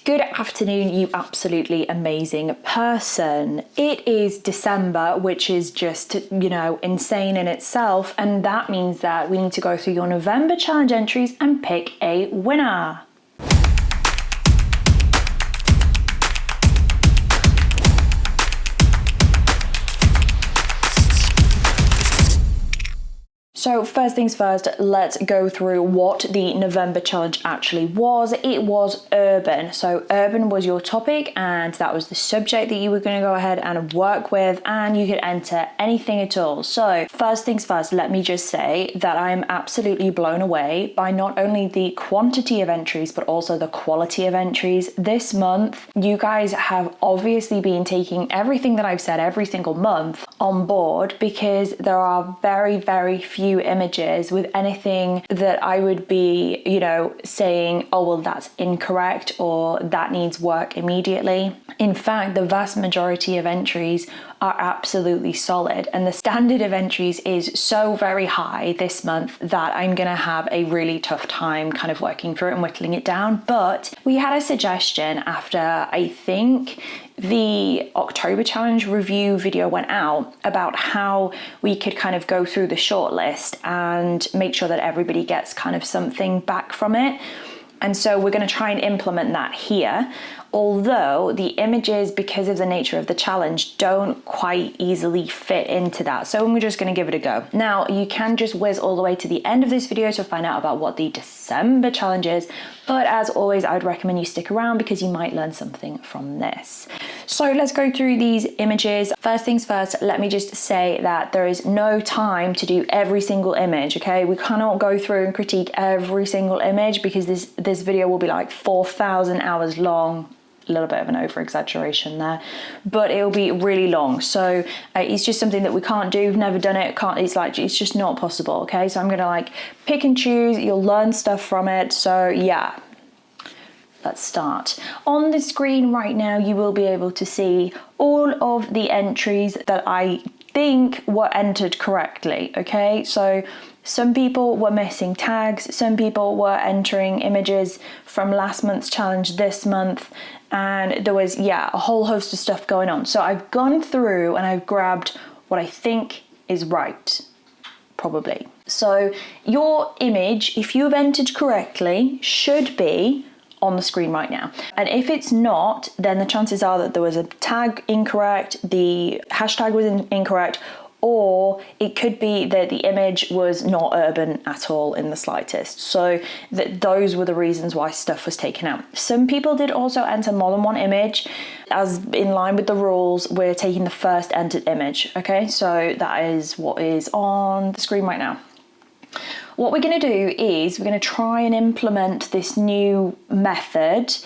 Good afternoon, you absolutely amazing person. It is December, which is just, insane in itself. And that means that we need to go through your November challenge entries and pick a winner. So first things first, let's go through what the November challenge actually was. It was urban. So urban was your topic and that was the subject that you were going to go ahead and work with, and you could enter anything at all. So first things first, let me just say that I'm absolutely blown away by not only the quantity of entries, but also the quality of entries. This month, you guys have obviously been taking everything that I've said every single month on board, because there are very, very few images with anything that I would be, saying, oh, well, that's incorrect or that needs work immediately. In fact, the vast majority of entries are absolutely solid, and the standard of entries is so very high this month that I'm gonna have a really tough time kind of working through it and whittling it down. But we had a suggestion after, I think, the October challenge review video went out about how we could kind of go through the shortlist and make sure that everybody gets kind of something back from it. And so we're going to try and implement that here. Although the images, because of the nature of the challenge, don't quite easily fit into that. So we're just going to give it a go. Now, you can just whiz all the way to the end of this video to find out about what the December challenge is. But as always, I would recommend you stick around because you might learn something from this. So let's go through these images. First things first, let me just say that there is no time to do every single image, okay? We cannot go through and critique every single image because this video will be like 4,000 hours long. A little bit of an over exaggeration there, but it'll be really long. So it's just something that we can't do. We've never done it. It's just not possible. Okay. So I'm going to pick and choose. You'll learn stuff from it. So yeah, let's start. On the screen right now, you will be able to see all of the entries that I think were entered correctly. Okay. So some people were missing tags. Some people were entering images from last month's challenge this month. And there was, a whole host of stuff going on. So I've gone through and I've grabbed what I think is right, probably. So your image, if you've entered correctly, should be on the screen right now. And if it's not, then the chances are that there was a tag incorrect, the hashtag was incorrect, or it could be that the image was not urban at all in the slightest. So those were the reasons why stuff was taken out. Some people did also enter more than one image. As in line with the rules, we're taking the first entered image. Okay, so that is what is on the screen right now. What we're going to do is we're going to try and implement this new method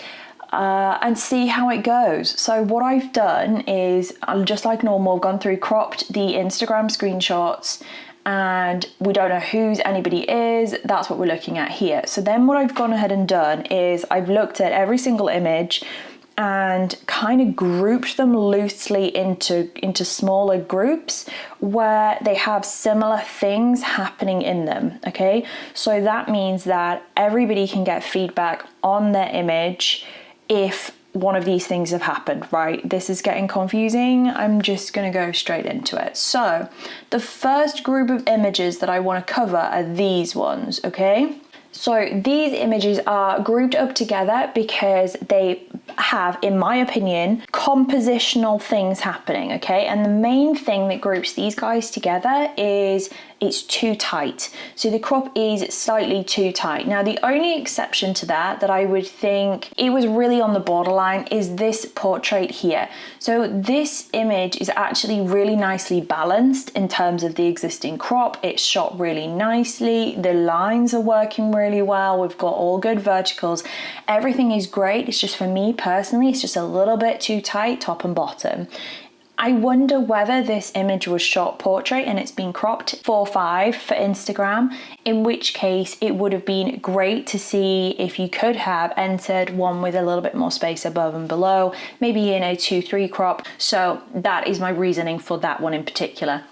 and see how it goes. So what I've done is, just like normal, gone through, cropped the Instagram screenshots, and we don't know whose anybody is. That's what we're looking at here. So then what I've gone ahead and done is I've looked at every single image and kind of grouped them loosely into smaller groups where they have similar things happening in them. Okay, so that means that everybody can get feedback on their image if one of these things have happened, right? This is getting confusing. I'm just gonna go straight into it. So the first group of images that I wanna cover are these ones, okay? So these images are grouped up together because they have, in my opinion, compositional things happening, okay? And the main thing that groups these guys together is it's too tight. So the crop is slightly too tight. Now, the only exception to that I would think it was really on the borderline is this portrait here. So this image is actually really nicely balanced in terms of the existing crop. It's shot really nicely. The lines are working really well. We've got all good verticals. Everything is great. It's just, for me personally, it's just a little bit too tight, top and bottom. I wonder whether this image was shot portrait and it's been cropped 4:5 for Instagram, in which case it would have been great to see if you could have entered one with a little bit more space above and below, maybe in a 2:3 crop. So that is my reasoning for that one in particular.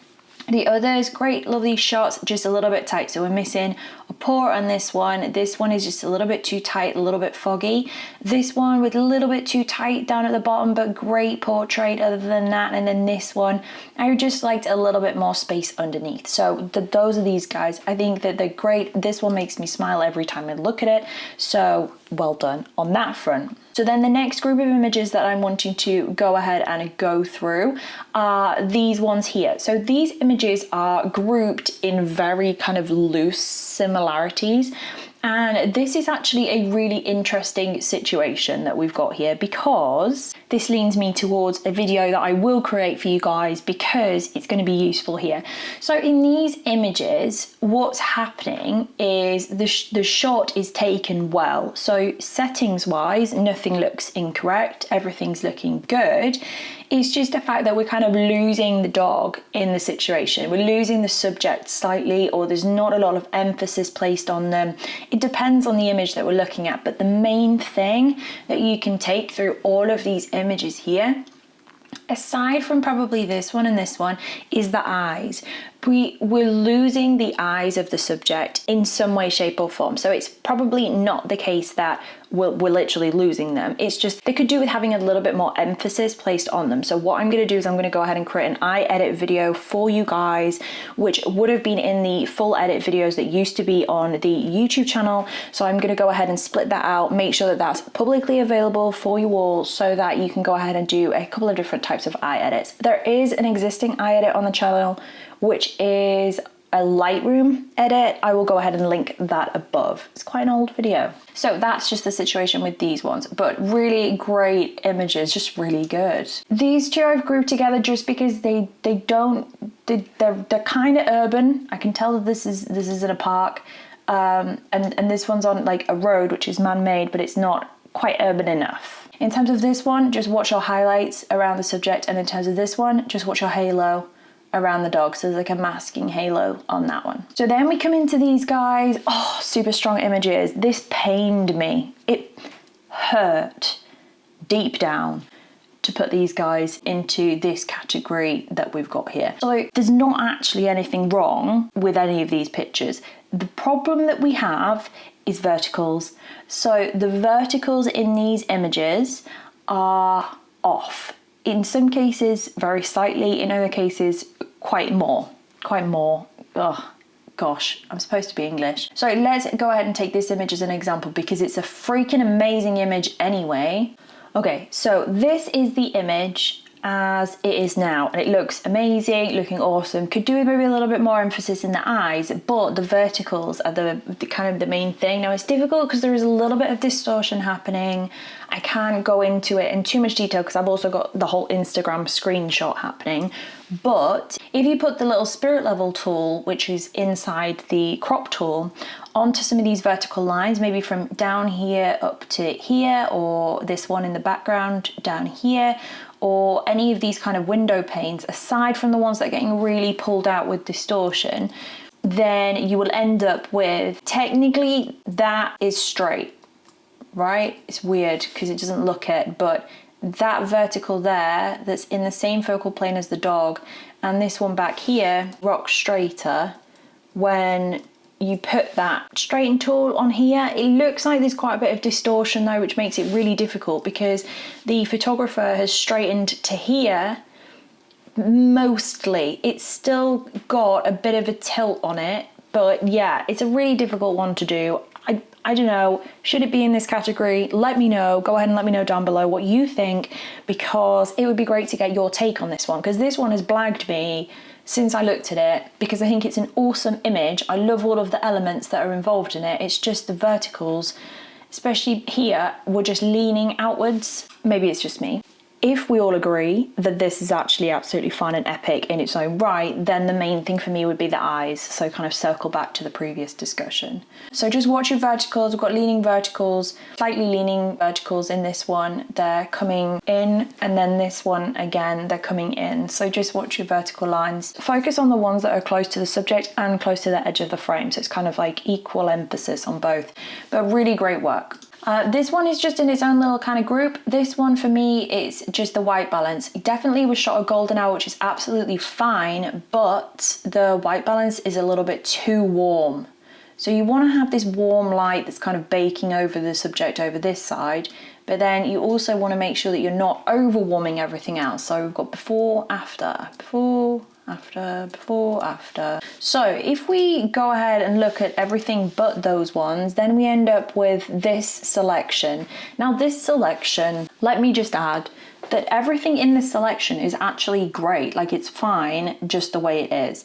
The others, great, lovely shots, just a little bit tight. So we're missing a poor on this one. This one is just a little bit too tight, a little bit foggy. This one with a little bit too tight down at the bottom, but great portrait other than that. And then this one, I just liked a little bit more space underneath. So those are these guys. I think that they're great. This one makes me smile every time I look at it. So well done on that front. So then the next group of images that I'm wanting to go ahead and go through are these ones here. So these images are grouped in very kind of loose similarities. And this is actually a really interesting situation that we've got here, because this leans me towards a video that I will create for you guys because it's going to be useful here. So in these images, what's happening is the shot is taken well. So settings wise, nothing looks incorrect. Everything's looking good. It's just the fact that we're kind of losing the dog in the situation. We're losing the subject slightly, or there's not a lot of emphasis placed on them. It depends on the image that we're looking at, but the main thing that you can take through all of these images here, aside from probably this one and this one, is the eyes. We're losing the eyes of the subject in some way, shape or form. So it's probably not the case that we're literally losing them. It's just they could do with having a little bit more emphasis placed on them. So what I'm going to do is I'm going to go ahead and create an eye edit video for you guys, which would have been in the full edit videos that used to be on the YouTube channel. So I'm going to go ahead and split that out, make sure that that's publicly available for you all so that you can go ahead and do a couple of different types of eye edits. There is an existing eye edit on the channel, which is a Lightroom edit. I will go ahead and link that above. It's quite an old video. So that's just the situation with these ones, but really great images, just really good. These two I've grouped together just because they're kind of urban. I can tell that this is in a park, and this one's on like a road, which is man-made, but it's not quite urban enough. In terms of this one, just watch your highlights around the subject, and in terms of this one, just watch your halo around the dog. So there's like a masking halo on that one. So then we come into these guys. Oh, super strong images. This pained me. It hurt deep down to put these guys into this category that we've got here. So there's not actually anything wrong with any of these pictures. The problem that we have is verticals. So the verticals in these images are off. In some cases, very slightly. In other cases, quite more. Oh, gosh, I'm supposed to be English. So let's go ahead and take this image as an example because it's a freaking amazing image anyway. Okay, so this is the image as it is now, and it looks amazing, looking awesome. Could do with maybe a little bit more emphasis in the eyes, but the verticals are the kind of the main thing. Now it's difficult because there is a little bit of distortion happening. I can't go into it in too much detail because I've also got the whole Instagram screenshot happening. But if you put the little spirit level tool, which is inside the crop tool, onto some of these vertical lines, maybe from down here up to here, or this one in the background down here, or any of these kind of window panes, aside from the ones that are getting really pulled out with distortion, then you will end up with, technically that is straight, right? It's weird because it doesn't look it, but that vertical there that's in the same focal plane as the dog, and this one back here, rock straighter. When you put that straighten tool on here, it looks like there's quite a bit of distortion though, which makes it really difficult because the photographer has straightened to here mostly. It's still got a bit of a tilt on it, but yeah, it's a really difficult one to do. I don't know, should it be in this category? Let me know. Go ahead and let me know down below what you think, because it would be great to get your take on this one, because this one has blagged me since I looked at it, because I think it's an awesome image. I love all of the elements that are involved in it. It's just the verticals, especially here, were just leaning outwards. Maybe it's just me. If we all agree that this is actually absolutely fun and epic in its own right, then the main thing for me would be the eyes. So kind of circle back to the previous discussion. So just watch your verticals. We've got leaning verticals, slightly leaning verticals in this one. They're coming in, and then this one again, they're coming in. So just watch your vertical lines. Focus on the ones that are close to the subject and close to the edge of the frame. So it's kind of like equal emphasis on both, but really great work. This one is just in its own little kind of group. This one for me, it's just the white balance. It definitely was shot a golden hour, which is absolutely fine, but the white balance is a little bit too warm. So you want to have this warm light that's kind of baking over the subject over this side, but then you also want to make sure that you're not overwarming everything else. So we've got before, after, before, after, before, after. So if we go ahead and look at everything but those ones, then we end up with this selection. Now this selection, let me just add that everything in this selection is actually great. Like, it's fine just the way it is.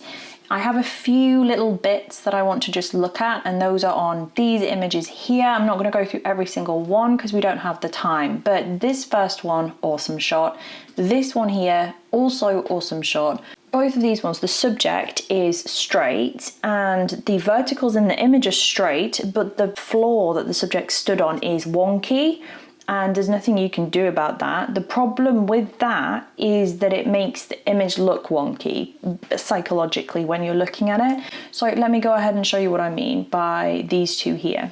I have a few little bits that I want to just look at, and those are on these images here. I'm not going to go through every single one because we don't have the time, but this first one, awesome shot. This one here, also awesome shot. Both of these ones, the subject is straight and the verticals in the image are straight, but the floor that the subject stood on is wonky. And there's nothing you can do about that. The problem with that is that it makes the image look wonky psychologically when you're looking at it. So let me go ahead and show you what I mean by these two here.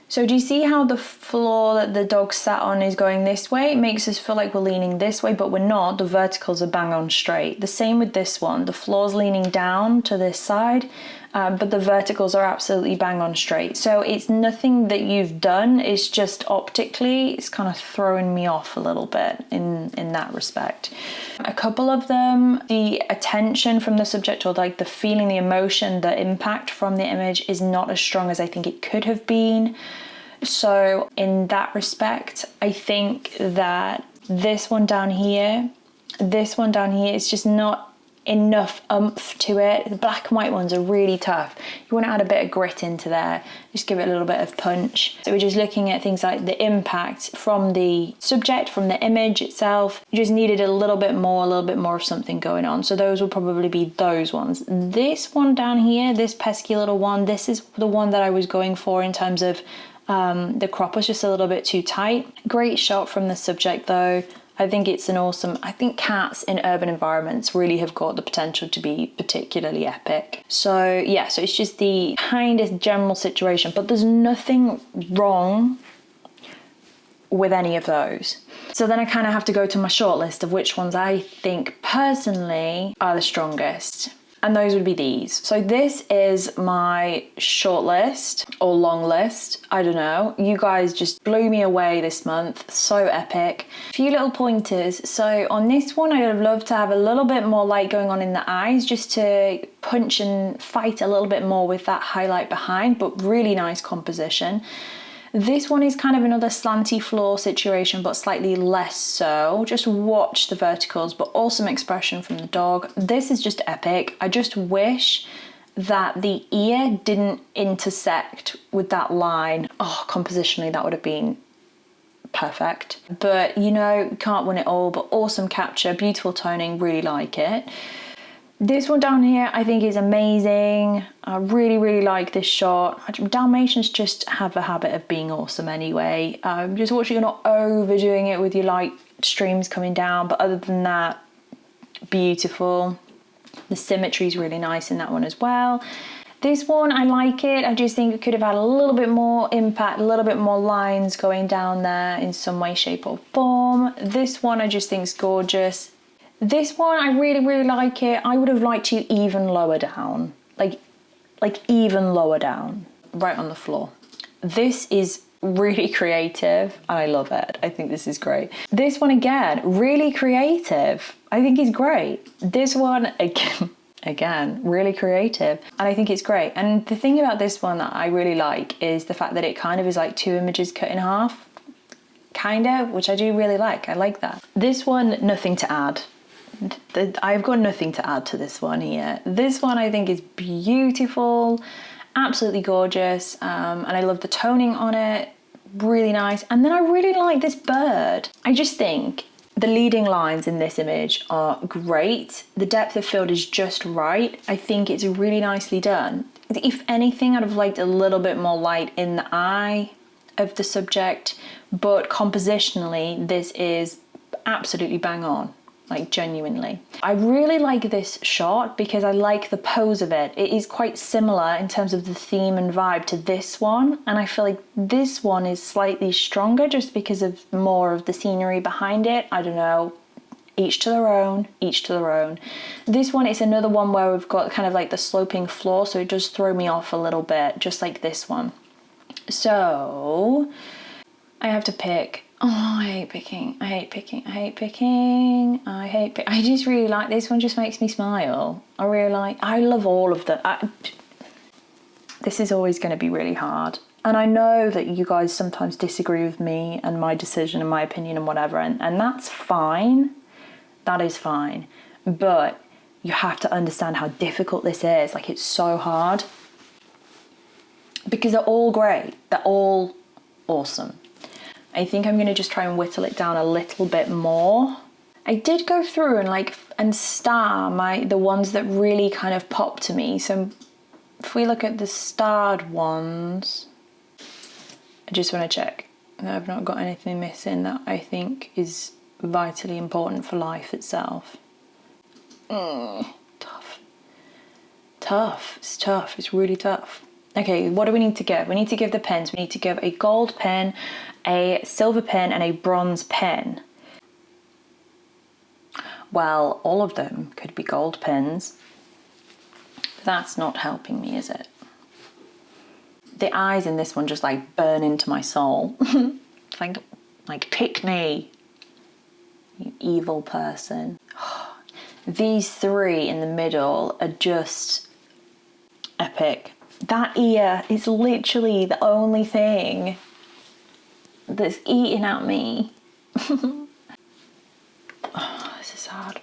So do you see how the floor that the dog sat on is going this way? It makes us feel like we're leaning this way, but we're not. The verticals are bang on straight. The same with this one. The floor's leaning down to this side, but the verticals are absolutely bang on straight. So it's nothing that you've done. It's just optically, it's kind of throwing me off a little bit in that respect. A couple of them, the attention from the subject, or like the feeling, the emotion, the impact from the image is not as strong as I think it could have been. So in that respect, I think that this one down here is just not enough oomph to it. The black and white ones are really tough. You want to add a bit of grit into there, just give it a little bit of punch. So we're just looking at things like the impact from the subject, from the image itself. You just needed a little bit more of something going on. So those will probably be those ones. This one down here, this pesky little one, this is the one that I was going for in terms of the crop was just a little bit too tight. Great shot from the subject though. I think it's an awesome, I think cats in urban environments really have got the potential to be particularly epic. So yeah, so it's just the kind of general situation, but there's nothing wrong with any of those. So then I kind of have to go to my short list of which ones I think personally are the strongest. And those would be these. So this is my short list or long list. I don't know. You guys just blew me away this month. So epic. A few little pointers. So on this one, I'd have loved to have a little bit more light going on in the eyes, just to punch and fight a little bit more with that highlight behind, but really nice composition. This one is kind of another slanty floor situation, but slightly less so. Just watch the verticals, but awesome expression from the dog. This is just epic. I just wish that the ear didn't intersect with that line. Oh, compositionally, that would have been perfect. But, you know, can't win it all, but awesome capture, beautiful toning, really like it. This one down here I think is amazing. I really like this shot. Dalmatians just have a habit of being awesome anyway. Just watch sure you're not overdoing it with your light streams coming down, but other than that, beautiful. The symmetry is really nice in that one as well. This one, I like it. I just think it could have had a little bit more impact, a little bit more lines going down there in some way, shape or form. This one I just think is gorgeous. This one, I really like it. I would have liked you even lower down, like even lower down, right on the floor. This is really creative and I love it. I think this is great. This one again, really creative. I think it's great. This one again, really creative and I think it's great. And the thing about this one that I really like is the fact that it kind of is like two images cut in half, kind of, which I do really like. I like that. This one, nothing to add. I've got nothing to add to this one here. This one I think is beautiful, absolutely gorgeous, and I love the toning on it, really nice. And then I really like this bird. I just think the leading lines in this image are great. The depth of field is just right. I think it's really nicely done. If anything, I'd have liked a little bit more light in the eye of the subject, but compositionally this is absolutely bang on. Like genuinely. I really like this shot because I like the pose of it. It is quite similar in terms of the theme and vibe to this one, and I feel like this one is slightly stronger just because of more of the scenery behind it. I don't know, Each to their own, each to their own. This one is another one where we've got kind of like the sloping floor, so it does throw me off a little bit, just like this one. So I have to pick. Oh, I hate picking. I just really like this one, just makes me smile. I love all of them. This is always going to be really hard. And I know that you guys sometimes disagree with me and my decision and my opinion and whatever, and that's fine. That is fine. But you have to understand how difficult this is. Like, it's so hard. Because they're all great. They're all awesome. I think I'm going to just try and whittle it down a little bit more. I did go through and star the ones that really kind of popped to me. So if we look at the starred ones, I just want to check that I've not got anything missing that I think is vitally important for life itself. Tough. It's tough. It's really tough. Okay, what do we need to give? We need to give the pens. We need to give a gold pen, a silver pen, and a bronze pen. Well, all of them could be gold pens. That's not helping me, is it? The eyes in this one just like burn into my soul. It's like pick me, you evil person. These three in the middle are just epic. That ear is literally the only thing that's eating at me. Oh, this is hard.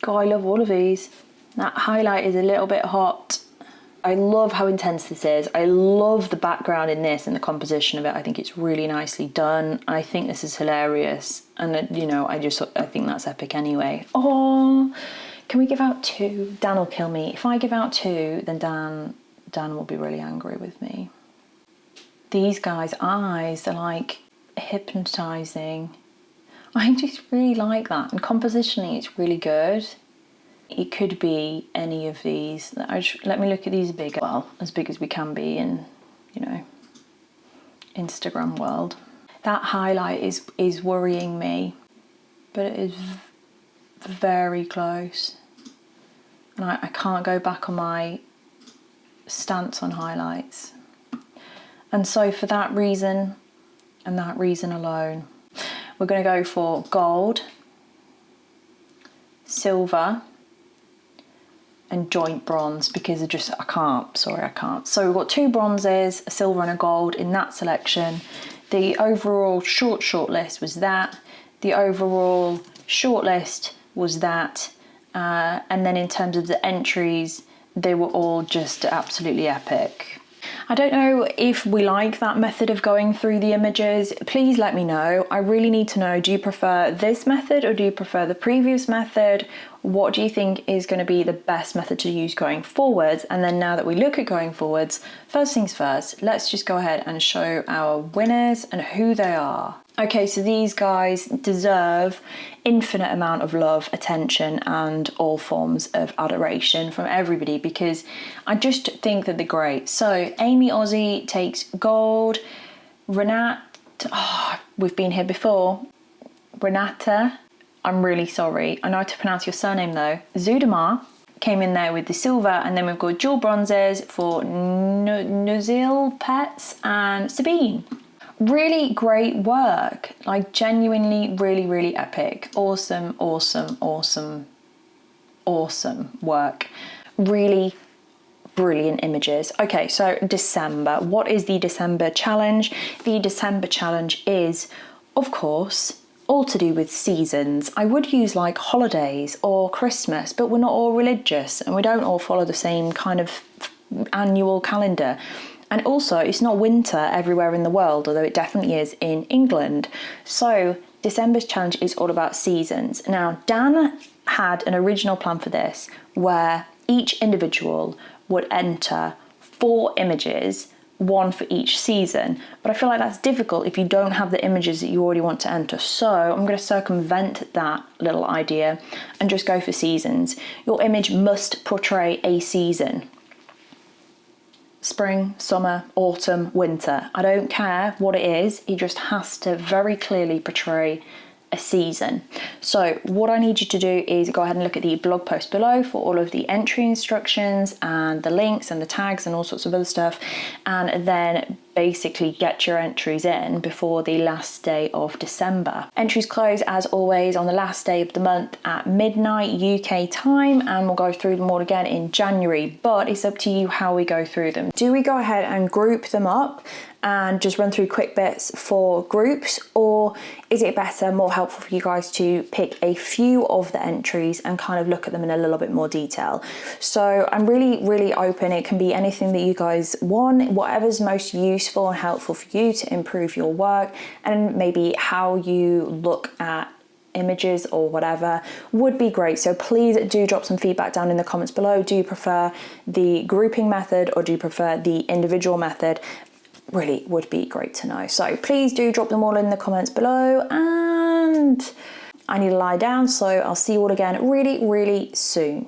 God, I love all of these. That highlight is a little bit hot. I love how intense this is. I love the background in this and the composition of it. I think it's really nicely done. I think this is hilarious. And, you know, I think that's epic anyway. Oh, can we give out 2? Dan will kill me. If I give out 2, then Dan will be really angry with me. These guys' eyes are like hypnotizing. I just really like that. And compositionally, it's really good. It could be any of these. Let me look at these bigger. Well, as big as we can be in, you know, Instagram world. That highlight is worrying me, but it is very close. And I can't go back on my stance on highlights. And so for that reason, and that reason alone, we're going to go for gold, silver, and joint bronze, because I can't. So we've got 2 bronzes, a silver and a gold in that selection. The overall shortlist was that. The overall shortlist was that. And then in terms of the entries, they were all just absolutely epic. I don't know if we like that method of going through the images. Please let me know. I really need to know, do you prefer this method or do you prefer the previous method? What do you think is going to be the best method to use going forwards? And then now that we look at going forwards, first things first, let's just go ahead and show our winners and who they are. Okay, so these guys deserve infinite amount of love, attention, and all forms of adoration from everybody, because I just think that they're great. So Amy Ozzy takes gold. Renat, we've been here before. Renata, I'm really sorry. I know how to pronounce your surname though. Zudamar came in there with the silver, and then we've got dual bronzes for Nuzil Pets and Sabine. Really great work, like genuinely really, really epic. Awesome work. Really brilliant images. Okay, so December. What is the December challenge? The December challenge is, of course, all to do with seasons. I would use like holidays or Christmas, but we're not all religious and we don't all follow the same kind of annual calendar. And also, it's not winter everywhere in the world, although it definitely is in England. So December's challenge is all about seasons. Now, Dan had an original plan for this where each individual would enter 4 images, 1 for each season. But I feel like that's difficult if you don't have the images that you already want to enter. So I'm going to circumvent that little idea and just go for seasons. Your image must portray a season. spring, summer, autumn, winter. I don't care what it is, it just has to very clearly portray a season. So what I need you to do is go ahead and look at the blog post below for all of the entry instructions and the links and the tags and all sorts of other stuff, and then basically get your entries in before the last day of December. Entries close as always on the last day of the month at midnight UK time, and we'll go through them all again in January, but it's up to you how we go through them. Do we go ahead and group them up and just run through quick bits for groups, or is it better, more helpful for you guys to pick a few of the entries and kind of look at them in a little bit more detail? So I'm really open. It can be anything that you guys want, whatever's most useful and helpful for you to improve your work, and maybe how you look at images or whatever would be great. So please do drop some feedback down in the comments below. Do you prefer the grouping method or do you prefer the individual method? Really would be great to know. So please do drop them all in the comments below, and I need to lie down, so I'll see you all again really soon.